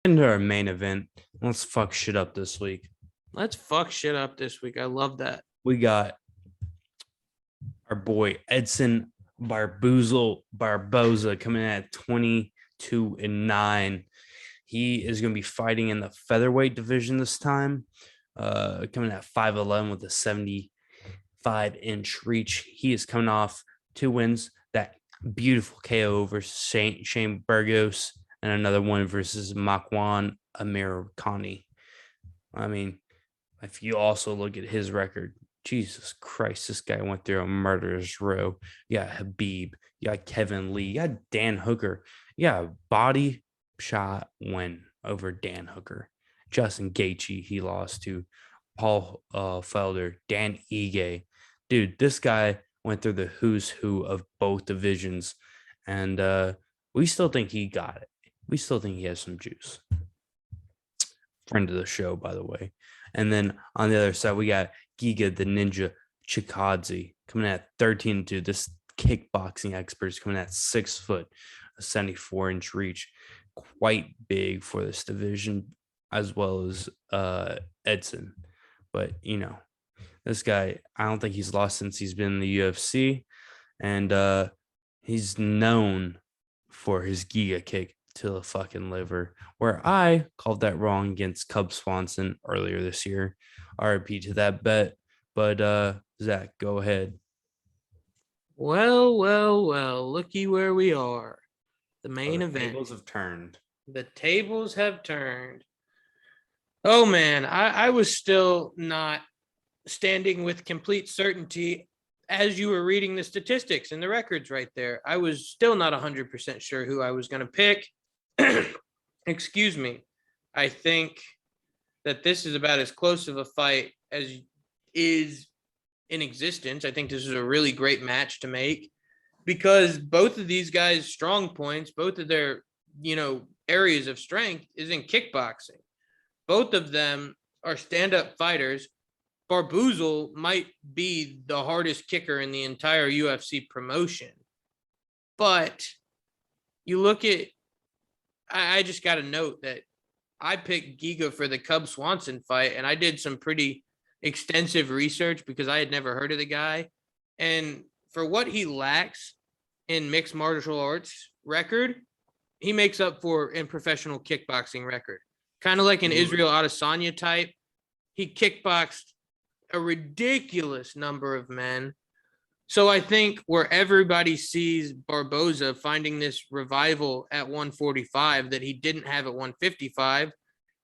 Into our main event. Let's fuck shit up this week. Let's fuck shit up this week. I love that. We got our boy Edson Barboza coming at 22-9. He is going to be fighting in the featherweight division this time, coming at 5'11 with a 75-inch reach. He is coming off 2 wins, that beautiful KO versus Shane Burgos, and another one versus Makwan Amirkhani. I mean, if you also look at his record, Jesus Christ, this guy went through a murderous row. You got Habib, you got Kevin Lee, you got Dan Hooker. You got a body shot win over Dan Hooker. Justin Gaethje, he lost to Paul Felder, Dan Ige. Dude, this guy went through the who's who of both divisions, and we still think he got it. We still think he has some juice. Friend of the show, by the way. And then on the other side, we got Giga, the Ninja Chikadze, coming at 13-2. This kickboxing expert is coming at 6 foot, a 74-inch reach. Quite big for this division, as well as Edson. But, this guy, I don't think he's lost since he's been in the UFC. And he's known for his Giga kick to the fucking liver, where I called that wrong against Cub Swanson earlier this year. RIP to that bet. But Zach, go ahead. Well. Looky where we are. The main event. The tables have turned. The tables have turned. Oh, man. I was still not standing with complete certainty as you were reading the statistics and the records right there. I was still not 100% sure who I was going to pick. Excuse me. I think that this is about as close of a fight as is in existence. I think this is a really great match to make because both of these guys' strong points, both of their, areas of strength is in kickboxing. Both of them are stand-up fighters. Barboza might be the hardest kicker in the entire UFC promotion. But you look at, I just got to note that I picked Giga for the Cub Swanson fight, and I did some pretty extensive research because I had never heard of the guy. And for what he lacks in mixed martial arts record, he makes up for in professional kickboxing record. Kind of like an Israel Adesanya type. He kickboxed a ridiculous number of men. So I think where everybody sees Barboza finding this revival at 145 that he didn't have at 155,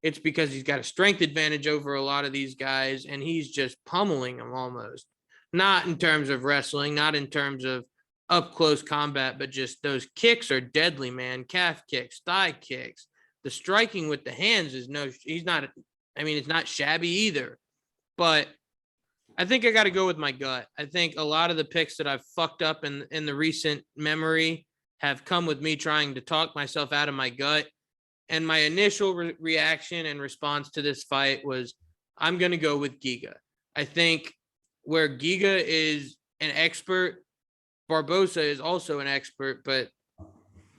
it's because he's got a strength advantage over a lot of these guys, and he's just pummeling them almost. Not in terms of wrestling, not in terms of up-close combat, but just those kicks are deadly, man. Calf kicks, thigh kicks. The striking with the hands is it's not shabby either. But I think I got to go with my gut. I think a lot of the picks that I've fucked up in the recent memory have come with me trying to talk myself out of my gut. And my initial reaction and response to this fight was, I'm going to go with Giga. I think where Giga is an expert, Barboza is also an expert, but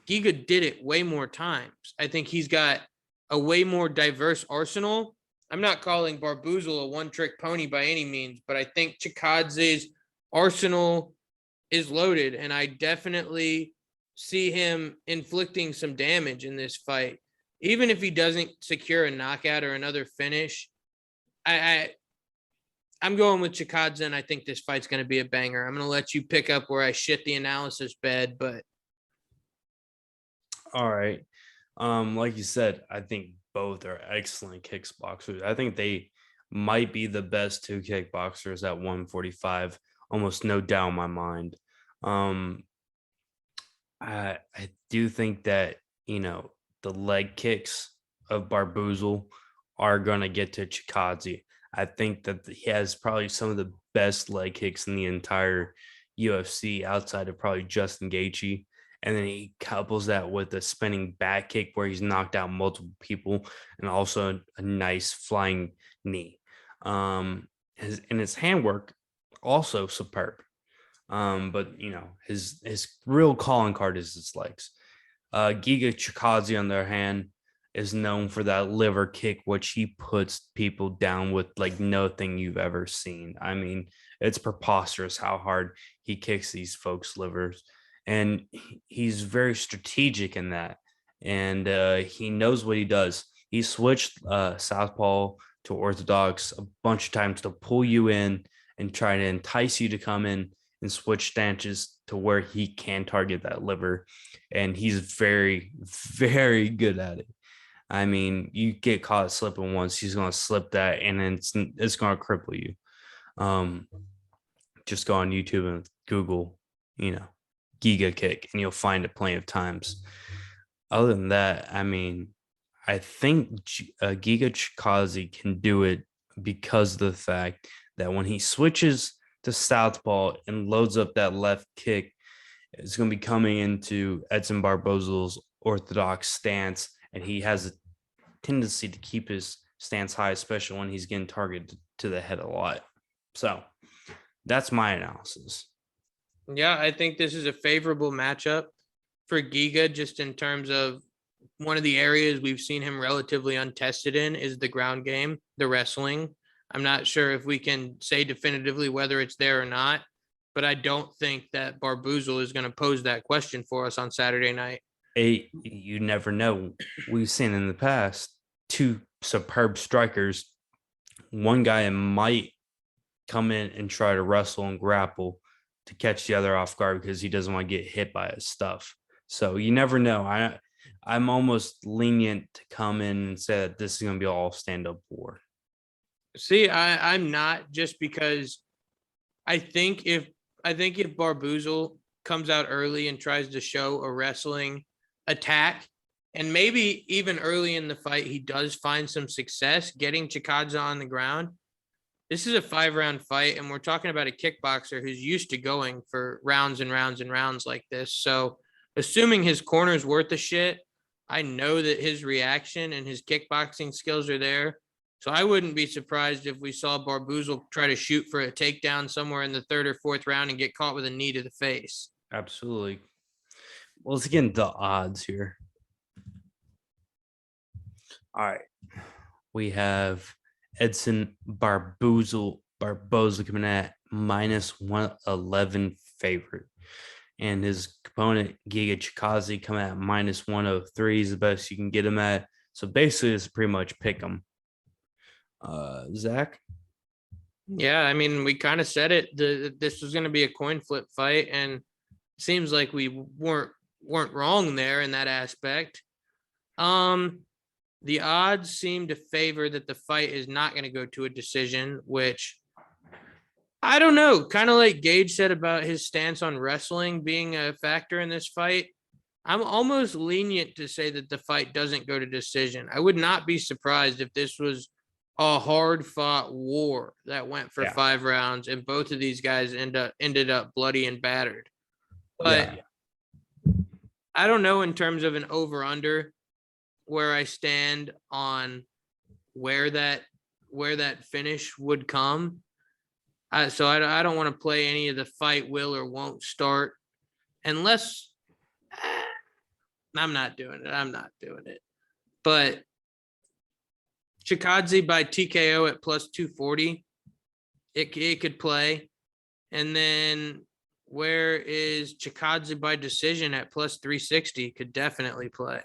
Giga did it way more times. I think he's got a way more diverse arsenal. I'm not calling Barboza a one-trick pony by any means, but I think Chikadze's arsenal is loaded, and I definitely see him inflicting some damage in this fight. Even if he doesn't secure a knockout or another finish, I'm going with Chikadze, and I think this fight's going to be a banger. I'm going to let you pick up where I shit the analysis bed, but. All right. Like you said, I think both are excellent kickboxers. I think they might be the best two kickboxers at 145, almost no doubt in my mind. I do think that, the leg kicks of Barboza are going to get to Chikadze. I think that he has probably some of the best leg kicks in the entire UFC outside of probably Justin Gaethje. And then he couples that with a spinning back kick where he's knocked out multiple people and also a nice flying knee. His handwork also superb. But his real calling card is his legs. Giga Chikadze, on the other hand, is known for that liver kick, which he puts people down with like nothing you've ever seen. I mean, it's preposterous how hard he kicks these folks' livers. And he's very strategic in that. And he knows what he does. He switched Southpaw to Orthodox a bunch of times to pull you in and try to entice you to come in and switch stances to where he can target that liver. And he's very, very good at it. I mean, you get caught slipping once, he's going to slip that, and it's going to cripple you. Just go on YouTube and Google, Giga kick, and you'll find it plenty of times. Other than that, I mean, I think Giga Chikaze can do it because of the fact that when he switches to southpaw and loads up that left kick, it's going to be coming into Edson Barboza's orthodox stance, and he has a tendency to keep his stance high, especially when he's getting targeted to the head a lot. So that's my analysis. Yeah, I think this is a favorable matchup for Giga, just in terms of one of the areas we've seen him relatively untested in is the ground game, the wrestling. I'm not sure if we can say definitively whether it's there or not, but I don't think that Barboza is going to pose that question for us on Saturday night. You never know. We've seen in the past two superb strikers. One guy might come in and try to wrestle and grapple to catch the other off guard because he doesn't want to get hit by his stuff. So you never know. I'm almost lenient to come in and say that this is going to be all stand-up war. See, I'm not, just because I think if Barboza comes out early and tries to show a wrestling attack, and maybe even early in the fight he does find some success getting Chikadze on the ground, this is a 5-round fight, and we're talking about a kickboxer who's used to going for rounds and rounds and rounds like this. So assuming his corner's worth of shit, I know that his reaction and his kickboxing skills are there. So I wouldn't be surprised if we saw Barboza try to shoot for a takedown somewhere in the 3rd or 4th round and get caught with a knee to the face. Absolutely. Well, let's get into the odds here. All right. We have Edson Barboza coming at minus 111 favorite. And his opponent, Giga Chikaze, coming at minus 103 is the best you can get him at. So basically, it's pretty much pick him. Zach? Yeah, I mean, we kind of said it. This was going to be a coin flip fight, and it seems like we weren't wrong there in that aspect. The odds seem to favor that the fight is not going to go to a decision, which I don't know. Kind of like Gage said about his stance on wrestling being a factor in this fight. I'm almost lenient to say that the fight doesn't go to decision. I would not be surprised if this was a hard fought war that went for 5 rounds and both of these guys ended up bloody and battered. But I don't know in terms of an over under where I stand on where that finish would come. So I don't want to play any of the fight will or won't start unless I'm not doing it. But Chikadze by TKO at plus 240, it could play. And then where is Chikadze by decision at plus 360 could definitely play.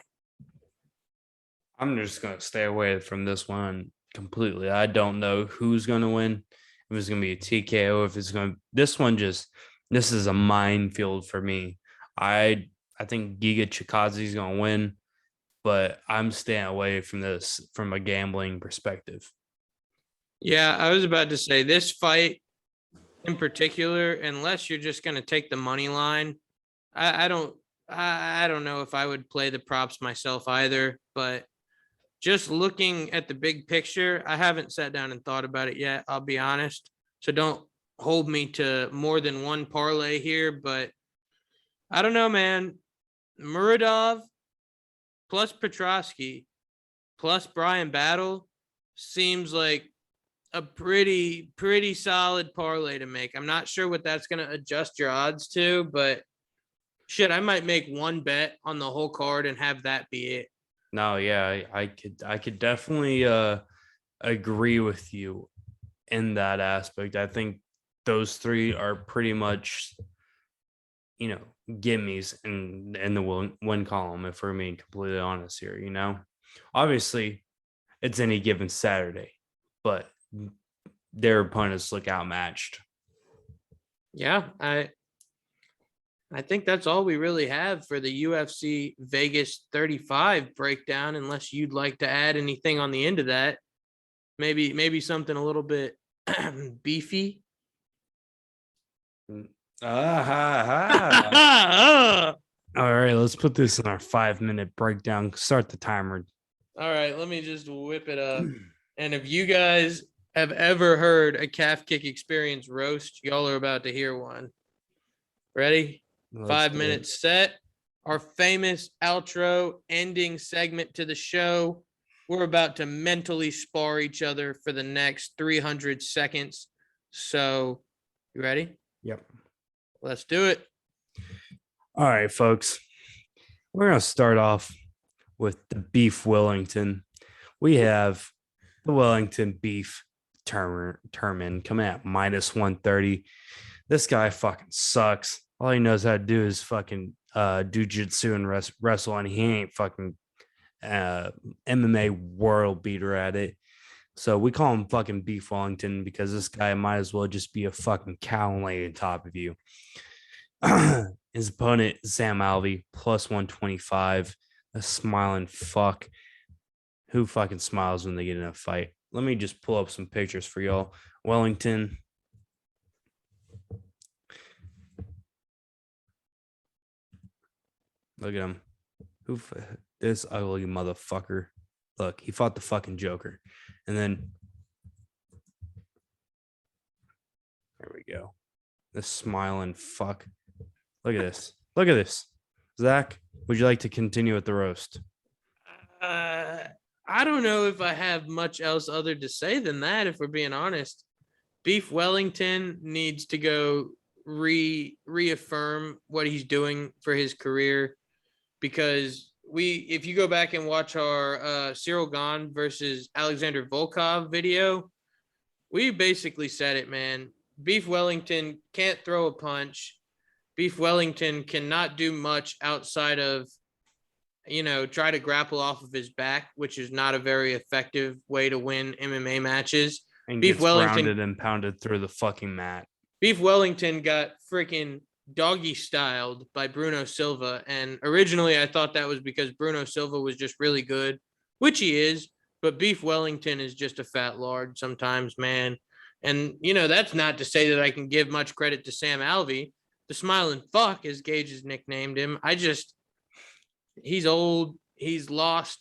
I'm just going to stay away from this one completely. I don't know who's going to win. If it's going to be a TKO, if it's going to, this is a minefield for me. I think Giga Chikadze is going to win, but I'm staying away from this from a gambling perspective. Yeah, I was about to say this fight in particular, unless you're just going to take the money line, I don't know if I would play the props myself either, but just looking at the big picture, I haven't sat down and thought about it yet, I'll be honest. So don't hold me to more than one parlay here, but I don't know, man. Muradov plus Petrosky plus Brian Battle seems like a pretty solid parlay to make. I'm not sure what that's going to adjust your odds to, but shit, I might make one bet on the whole card and have that be it. No, yeah, I could definitely agree with you in that aspect. I think those three are pretty much, gimmies in the win column, if we're being completely honest here. Obviously it's any given Saturday, but their opponents look outmatched. Yeah, I think that's all we really have for the UFC Vegas 35 breakdown, unless you'd like to add anything on the end of that. Maybe something a little bit beefy. Ah, all right, let's put this in our 5-minute breakdown. Start the timer. All right, let me just whip it up. And if you guys have ever heard a calf kick experience roast, y'all are about to hear one. Ready? Let's 5 do it. minutes set. Our famous outro ending segment to the show. We're about to mentally spar each other for the next 300 seconds. So, you ready? Yep. Let's do it. All right, folks. We're going to start off with the beef Wellington. We have the Wellington beef Terman coming at minus 130. This guy fucking sucks. All he knows how to do is fucking do jitsu and wrestle, and he ain't fucking MMA world beater at it. So we call him fucking Beef Wellington because this guy might as well just be a fucking cow laying on top of you. His opponent, Sam Alvey, plus 125. A smiling fuck. Who fucking smiles when they get in a fight? Let me just pull up some pictures for y'all. Wellington. Look at him. This ugly motherfucker. Look, he fought the fucking Joker. And then there we go. This smiling fuck. Look at this. Look at this. Zach, would you like to continue with the roast? I don't know if I have much else other to say than that, if we're being honest. Beef Wellington needs to go reaffirm what he's doing for his career, because if you go back and watch our Cyril Gahn versus Alexander Volkov video, we basically said it, man. Beef Wellington can't throw a punch. Beef Wellington cannot do much outside of, try to grapple off of his back, which is not a very effective way to win MMA matches. And Beef gets Wellington grounded and pounded through the fucking mat. Beef Wellington got freaking doggy styled by Bruno Silva. And originally I thought that was because Bruno Silva was just really good, which he is. But Beef Wellington is just a fat lard sometimes, man. And, that's not to say that I can give much credit to Sam Alvey. The smiling fuck, as Gage has nicknamed him. He's old. He's lost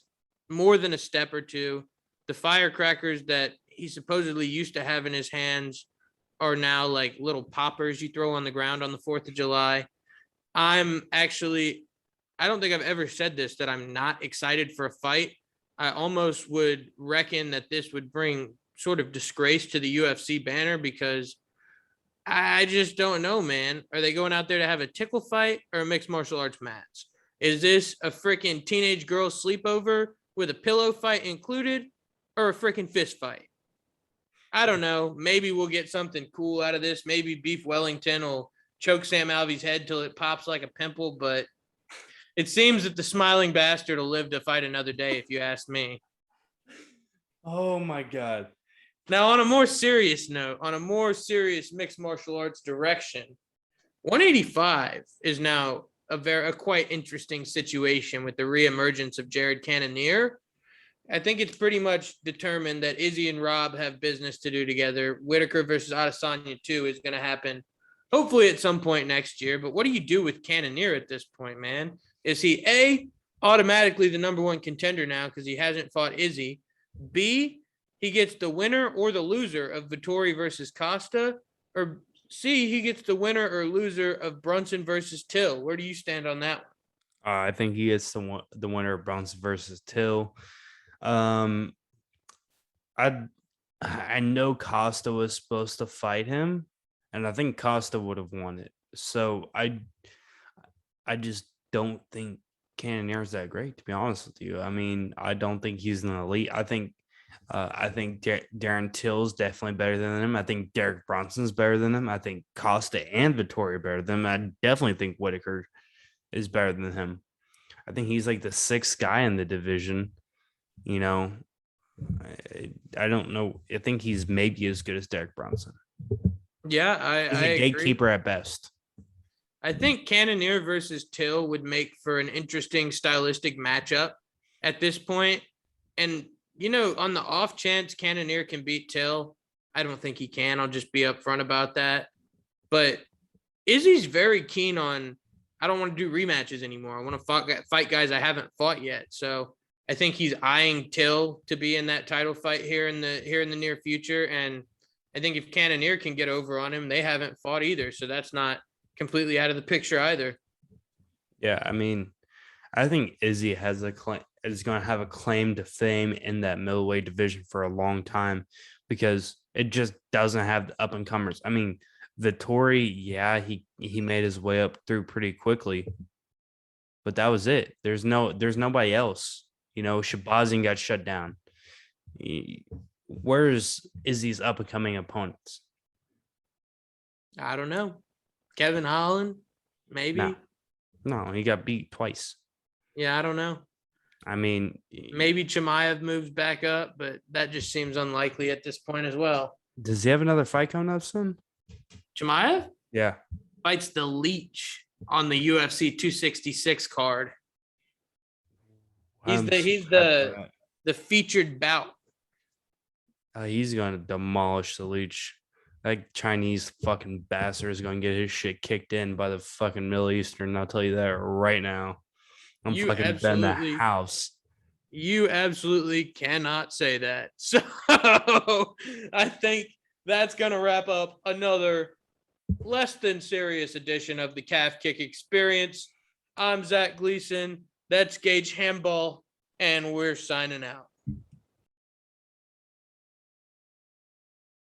more than a step or two. The firecrackers that he supposedly used to have in his hands are now like little poppers you throw on the ground on the 4th of July. I don't think I've ever said this, that I'm not excited for a fight. I almost would reckon that this would bring sort of disgrace to the UFC banner, because I just don't know, man. Are they going out there to have a tickle fight or a mixed martial arts match? Is this a freaking teenage girl sleepover with a pillow fight included, or a freaking fist fight? I don't know. Maybe we'll get something cool out of this. Maybe Beef Wellington will choke Sam Alvey's head till it pops like a pimple, but it seems that the smiling bastard will live to fight another day, if you ask me. Oh my God. Now, on a more serious note, on a more serious mixed martial arts direction, 185 is now a quite interesting situation with the reemergence of Jared Cannonier. I think it's pretty much determined that Izzy and Rob have business to do together. Whitaker versus Adesanya 2 is going to happen hopefully at some point next year. But what do you do with Cannonier at this point, man? Is he A, automatically the number one contender now because he hasn't fought Izzy? B, he gets the winner or the loser of Vettori versus Costa? Or C, he gets the winner or loser of Brunson versus Till? Where do you stand on that one? I think he gets the winner of Brunson versus Till. I know Costa was supposed to fight him, and I think Costa would have won it. So I just don't think Cannonier's that great, to be honest with you. I mean, I don't think he's an elite. I think Darren Till's definitely better than him. I think Derek Bronson's better than him. I think Costa and Vittoria better than him. I definitely think Whitaker is better than him. I think he's like the sixth guy in the division. You know, I don't know. I think he's maybe as good as Derek Bronson. Yeah, He's I a agree. gatekeeper at best. I think Cannonier versus Till would make for an interesting stylistic matchup at this point. And, on the off chance Cannonier can beat Till, I don't think he can. I'll just be upfront about that. But Izzy's very keen on, I don't want to do rematches anymore. I want to fight guys I haven't fought yet. So I think he's eyeing Till to be in that title fight here in the near future. And I think if Cannonier can get over on him, they haven't fought either. So that's not completely out of the picture either. Yeah, I mean, I think Izzy has a claim is going to have a claim to fame in that middleweight division for a long time because it just doesn't have the up and comers. I mean, Vittori, yeah, he made his way up through pretty quickly, but that was it. There's nobody else. Shabazian got shut down. Where's Izzy's up and coming opponents? I don't know. Kevin Holland, maybe. No, he got beat twice. Yeah, I don't know. I mean, maybe Chimaev moves back up, but that just seems unlikely at this point as well. Does he have another fight coming up soon? Chimaev? Yeah. Fights the Leech on the UFC 266 card. He's the featured bout. He's going to demolish the Leech. That Chinese fucking bastard is going to get his shit kicked in by the fucking Middle Eastern. I'll tell you that right now. I'm fucking been the house. You absolutely cannot say that. So I think that's going to wrap up another less than serious edition of the Calf Kick Experience. I'm Zach Gleason. That's Gage Handball, and we're signing out.